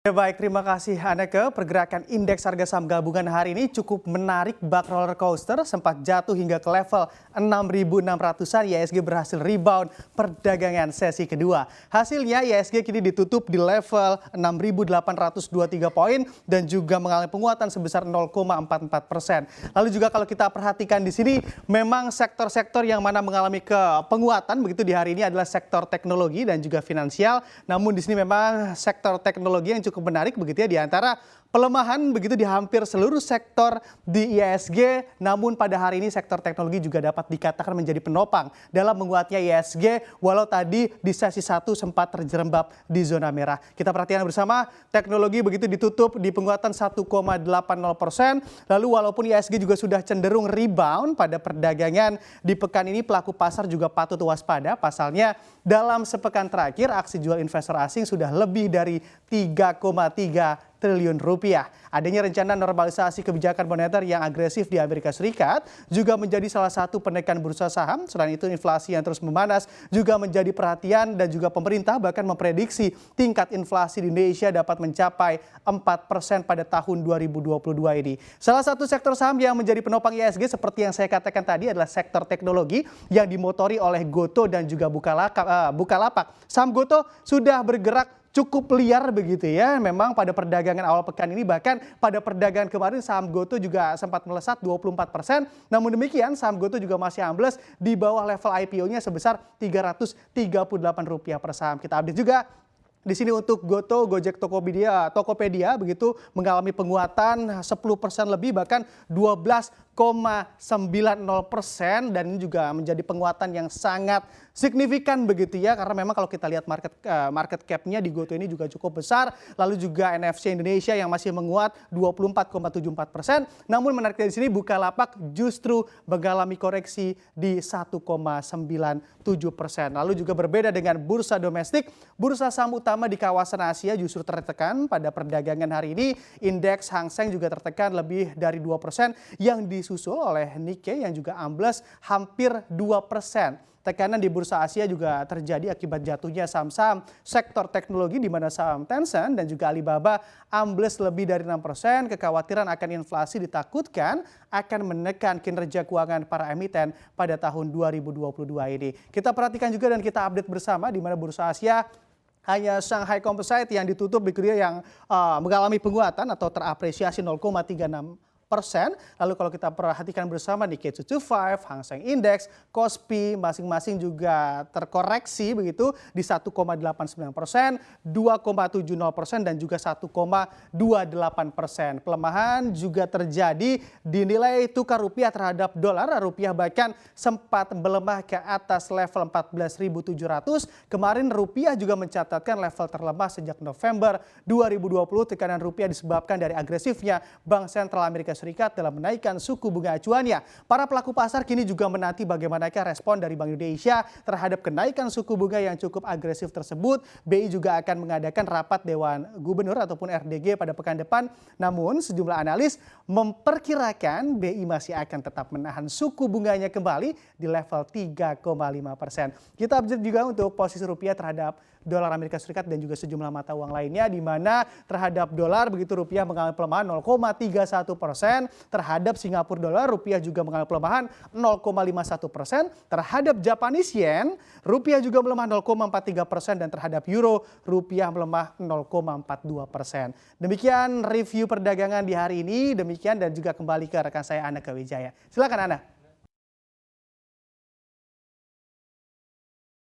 Ya, baik, terima kasih Anneke. Pergerakan indeks harga saham gabungan hari ini cukup menarik bak roller coaster, sempat jatuh hingga ke level 6.600-an. IHSG berhasil rebound perdagangan sesi kedua. Hasilnya IHSG kini ditutup di level 6.823 poin dan juga mengalami penguatan sebesar 0,44%. Lalu juga kalau kita perhatikan di sini, memang sektor-sektor yang mana mengalami penguatan begitu di hari ini adalah sektor teknologi dan juga finansial. Namun di sini memang sektor teknologi yang cukup menarik begitu ya, di antara pelemahan begitu di hampir seluruh sektor di IHSG. Namun pada hari ini sektor teknologi juga dapat dikatakan menjadi penopang dalam menguatnya IHSG, walau tadi di sesi 1 sempat terjerembab di zona merah. Kita perhatikan bersama, teknologi begitu ditutup di penguatan 1,80%. Lalu walaupun IHSG juga sudah cenderung rebound pada perdagangan di pekan ini, pelaku pasar juga patut waspada. Pasalnya dalam sepekan terakhir aksi jual investor asing sudah lebih dari 3,3 triliun rupiah. Adanya rencana normalisasi kebijakan moneter yang agresif di Amerika Serikat juga menjadi salah satu penekan bursa saham. Selain itu, inflasi yang terus memanas juga menjadi perhatian dan juga pemerintah bahkan memprediksi tingkat inflasi di Indonesia dapat mencapai 4% pada tahun 2022 ini. Salah satu sektor saham yang menjadi penopang IHSG seperti yang saya katakan tadi adalah sektor teknologi yang dimotori oleh Gotoh dan juga Bukalapak. Saham Gotoh sudah bergerak cukup liar begitu ya. Memang pada perdagangan awal pekan ini, bahkan pada perdagangan kemarin saham Gotoh juga sempat melesat 24%. Namun demikian saham Gotoh juga masih ambles di bawah level IPO-nya sebesar Rp338 per saham. Kita update juga di sini untuk Gotoh, Gojek, Tokopedia begitu mengalami penguatan 10% lebih, bahkan 12,90%, dan ini juga menjadi penguatan yang sangat signifikan begitu ya, karena memang kalau kita lihat market cap-nya di Gotoh ini juga cukup besar. Lalu juga NFC Indonesia yang masih menguat 24,74%. Namun menarik di sini Bukalapak justru mengalami koreksi di 1,97%. Lalu juga berbeda dengan bursa domestik, bursa saham utama di kawasan Asia justru tertekan pada perdagangan hari ini. Indeks Hang Seng juga tertekan lebih dari 2% yang disusul oleh Nikkei yang juga ambles hampir 2%. Tekanan di bursa Asia juga terjadi akibat jatuhnya saham-saham sektor teknologi, di mana saham Tencent dan juga Alibaba ambles lebih dari 6%. Kekhawatiran akan inflasi ditakutkan akan menekan kinerja keuangan para emiten pada tahun 2022 ini. Kita perhatikan juga dan kita update bersama di mana bursa Asia hanya Shanghai Composite yang ditutup begitu ya, yang mengalami penguatan atau terapresiasi 0,36%. Lalu kalau kita perhatikan bersama Nikkei 225, Hang Seng Index, Kospi masing-masing juga terkoreksi begitu di 1,89%, 2,70% dan juga 1,28%. Pelemahan juga terjadi di nilai tukar rupiah terhadap dolar. Rupiah bahkan sempat melemah ke atas level 14.700. Kemarin rupiah juga mencatatkan level terlemah sejak November 2020. Tekanan rupiah disebabkan dari agresifnya Bank Sentral Amerika Serikat dalam menaikkan suku bunga acuannya. Para pelaku pasar kini juga menanti bagaimanakah respon dari Bank Indonesia terhadap kenaikan suku bunga yang cukup agresif tersebut. BI juga akan mengadakan rapat Dewan Gubernur ataupun RDG pada pekan depan. Namun sejumlah analis memperkirakan BI masih akan tetap menahan suku bunganya kembali di level 3,5%. Kita update juga untuk posisi rupiah terhadap dolar Amerika Serikat dan juga sejumlah mata uang lainnya, di mana terhadap dolar begitu rupiah mengalami pelemahan 0,31%, terhadap Singapura dolar rupiah juga mengalami pelemahan 0,51%, terhadap Japanese yen rupiah juga melemah 0,43%, dan terhadap euro rupiah melemah 0,42%. Demikian review perdagangan di hari ini, demikian dan juga kembali ke rekan saya Anneke Wijaya. Silakan Ana.